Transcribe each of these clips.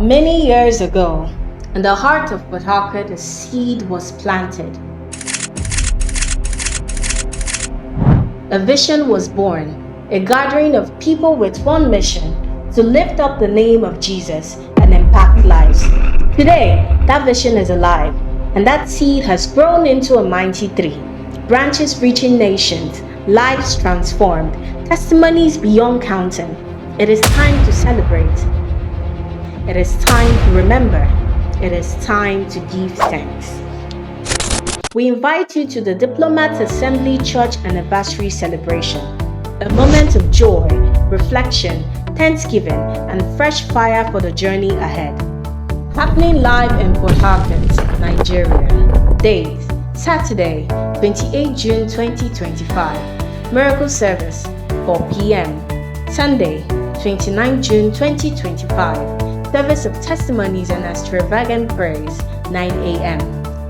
Many years ago, in the heart of Port Harcourt, a seed was planted. A vision was born, a gathering of people with one mission: to lift up the name of Jesus and impact lives. Today, that vision is alive, and that seed has grown into a mighty tree. Branches reaching nations, lives transformed, testimonies beyond counting. It is time to celebrate. It is time to remember. It is time to give thanks. We invite you to the Diplomats Assembly Church Anniversary Celebration, a moment of joy, reflection, thanksgiving, and fresh fire for the journey ahead. Happening live in Port Harcourt, Nigeria. Date: Saturday, 28 June 2025. Miracle service, 4 p.m. Sunday, 29 June 2025. Service of testimonies and extravagant praise, 9 a.m.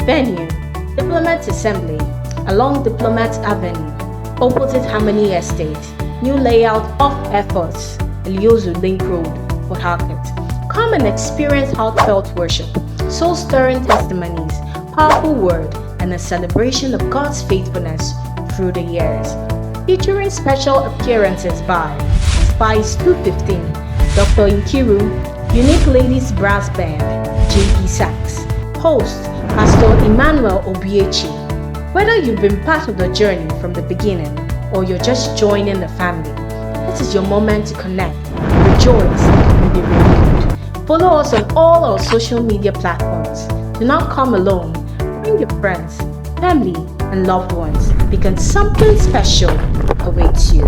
Venue: Diplomats Assembly, along Diplomats Avenue, opposite Harmony Estate. New layout off Efforts, Eliozu Link Road, Port Harcourt. Come and experience heartfelt worship, soul-stirring testimonies, powerful word, and a celebration of God's faithfulness through the years. Featuring special appearances by Spice 215, Dr. Nkiru, Unique Ladies Brass Band, JP Sax. Host, Pastor Emmanuel Obiechi. Whether you've been part of the journey from the beginning or you're just joining the family, this is your moment to connect, rejoice, and be renewed. Follow us on all our social media platforms. Do not come alone. Bring your friends, family, and loved ones, because something special awaits you.